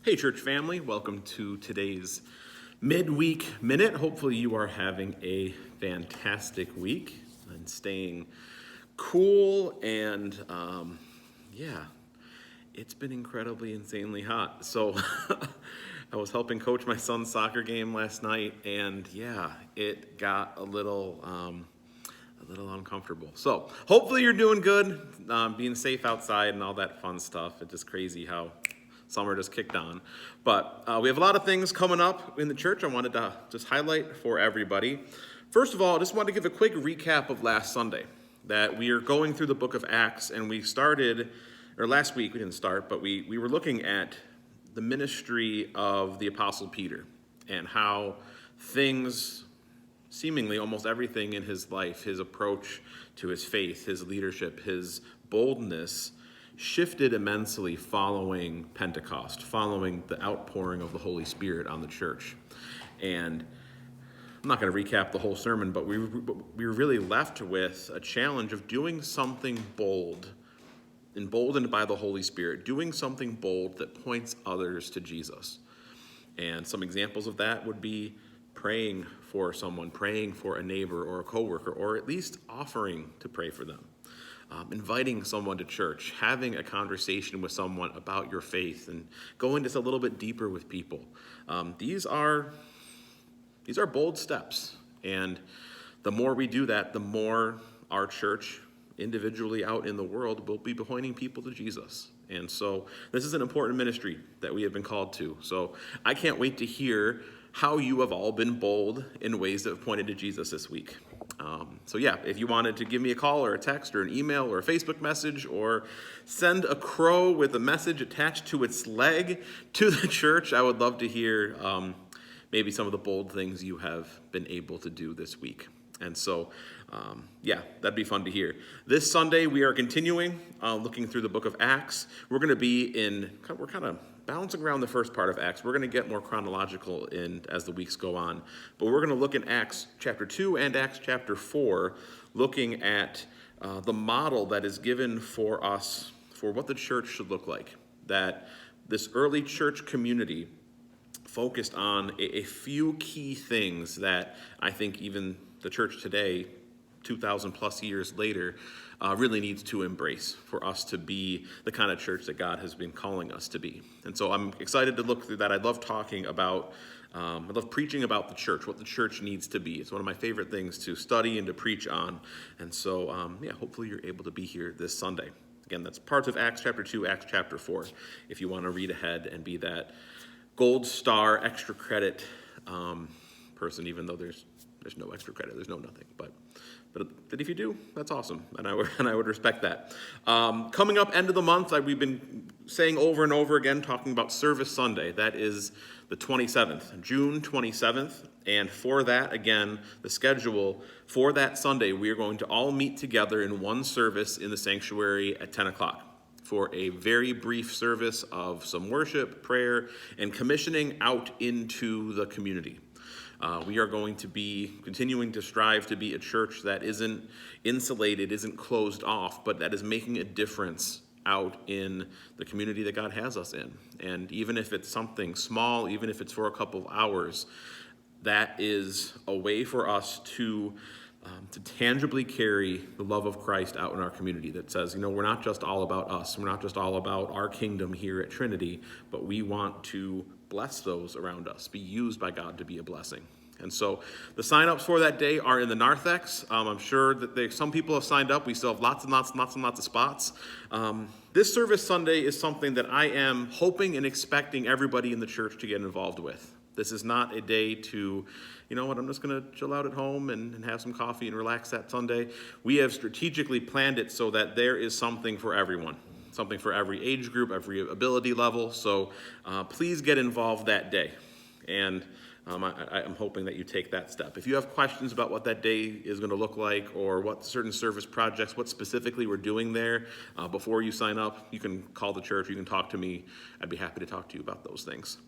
Hey, church family, welcome to today's Midweek Minute. Hopefully you are having a fantastic week and staying cool and, it's been incredibly, insanely hot. So I was helping coach my son's soccer game last night, and it got a little uncomfortable. So hopefully you're doing good, being safe outside and all that fun stuff. It's just crazy how summer just kicked on. But we have a lot of things coming up in the church I wanted to just highlight for everybody. First of all, I just wanted to give a quick recap of last Sunday, that we are going through the book of Acts, and we started, or last week we didn't start, but we were looking at the ministry of the Apostle Peter and how things, seemingly almost everything in his life, his approach to his faith, his leadership, his boldness, shifted immensely following Pentecost, following the outpouring of the Holy Spirit on the church. And I'm not going to recap the whole sermon, but we were really left with a challenge of doing something bold, emboldened by the Holy Spirit, doing something bold that points others to Jesus. And some examples of that would be praying for someone, praying for a neighbor or a coworker, or at least offering to pray for them. Inviting someone to church, having a conversation with someone about your faith, and going just a little bit deeper with people. These are bold steps, and the more we do that, the more our church, individually out in the world, will be pointing people to Jesus. And so this is an important ministry that we have been called to. So I can't wait to hear how you have all been bold in ways that have pointed to Jesus this week. If you wanted to give me a call or a text or an email or a Facebook message, or send a crow with a message attached to its leg to the church, I would love to hear maybe some of the bold things you have been able to do this week. And so, that'd be fun to hear. This Sunday, we are continuing looking through the book of Acts. We're kind of bouncing around the first part of Acts. We're going to get more chronological as the weeks go on. But we're going to look in Acts chapter 2 and Acts chapter 4, looking at the model that is given for us for what the church should look like. That this early church community focused on a few key things that I think even the church today, 2,000 plus years later, really needs to embrace for us to be the kind of church that God has been calling us to be. And so I'm excited to look through that. I love talking about, I love preaching about the church, what the church needs to be. It's one of my favorite things to study and to preach on. And so, hopefully you're able to be here this Sunday. Again, that's parts of Acts chapter 2, Acts chapter 4, if you want to read ahead and be that gold star extra credit person, even though there's no extra credit, there's no nothing. But if you do, that's awesome, and I would respect that. Coming up, end of the month, we've been saying over and over again, talking about Service Sunday. That is the 27th, June 27th, and for that, again, the schedule for that Sunday, we are going to all meet together in one service in the sanctuary at 10 o'clock for a very brief service of some worship, prayer, and commissioning out into the community. We are going to be continuing to strive to be a church that isn't insulated, isn't closed off, but that is making a difference out in the community that God has us in. And even if it's something small, even if it's for a couple of hours, that is a way for us to tangibly carry the love of Christ out in our community that says, we're not just all about us. We're not just all about our kingdom here at Trinity, but we want to bless those around us, be used by God to be a blessing. And so the sign-ups for that day are in the narthex. I'm sure that some people have signed up. We still have lots and lots of spots. This service Sunday is something that I am hoping and expecting everybody in the church to get involved with. This is not a day to, I'm just going to chill out at home and have some coffee and relax that Sunday. We have strategically planned it so that there is something for everyone. Something for every age group, every ability level. So please get involved that day. And I'm hoping that you take that step. If you have questions about what that day is going to look like, or what certain service projects, what specifically we're doing there, before you sign up, you can call the church, you can talk to me. I'd be happy to talk to you about those things.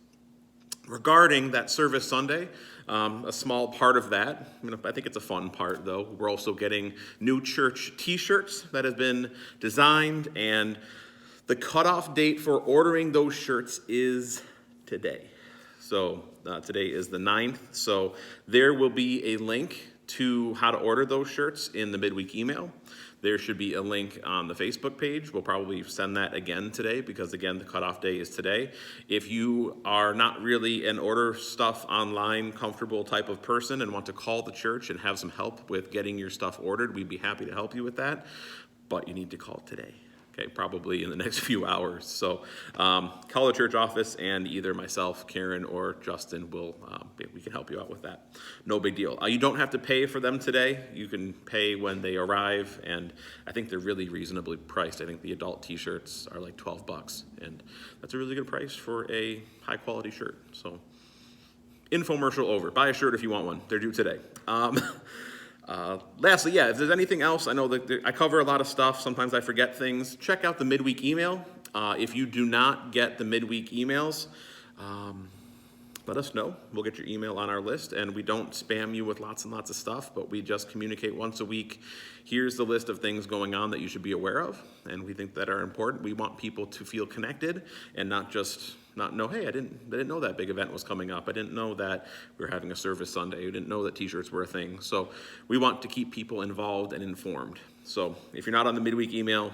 Regarding that service Sunday, a small part of that, I think it's a fun part though, we're also getting new church t-shirts that have been designed, and the cutoff date for ordering those shirts is today. So today is the 9th. So there will be a link to how to order those shirts in the midweek email. There should be a link on the Facebook page. We'll probably send that again today because, again, the cutoff day is today. If you are not really an order stuff online comfortable type of person and want to call the church and have some help with getting your stuff ordered, we'd be happy to help you with that. But you need to call today. Okay, probably in the next few hours. So call the church office, and either myself, Karen, or Justin we can help you out with that. No big deal. You don't have to pay for them today. You can pay when they arrive, and I think they're really reasonably priced. I think the adult t-shirts are like $12, and that's a really good price for a high-quality shirt. So infomercial over. Buy a shirt if you want one. They're due today. Lastly, if there's anything else, I know that I cover a lot of stuff. Sometimes I forget things. Check out the midweek email. If you do not get the midweek emails, let us know. We'll get your email on our list, and we don't spam you with lots and lots of stuff, but we just communicate once a week. Here's the list of things going on that you should be aware of, and we think that are important. We want people to feel connected and not know, hey, I didn't know that big event was coming up. I didn't know that we were having a service Sunday. I didn't know that t-shirts were a thing. So we want to keep people involved and informed. So if you're not on the midweek email,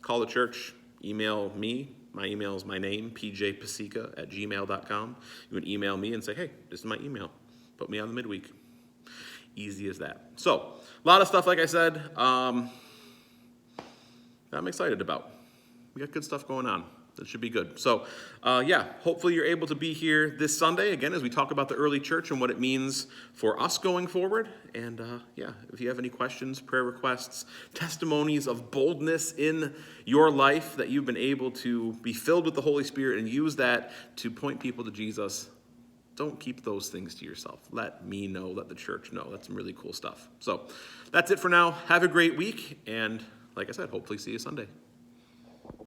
call the church, email me. My email is my name, pjpasica@gmail.com. You can email me and say, hey, this is my email. Put me on the midweek. Easy as that. So a lot of stuff, like I said, that I'm excited about. We got good stuff going on. That should be good. So, hopefully you're able to be here this Sunday, again, as we talk about the early church and what it means for us going forward. And, if you have any questions, prayer requests, testimonies of boldness in your life that you've been able to be filled with the Holy Spirit and use that to point people to Jesus, don't keep those things to yourself. Let me know, let the church know. That's some really cool stuff. So, that's it for now. Have a great week, and like I said, hopefully see you Sunday.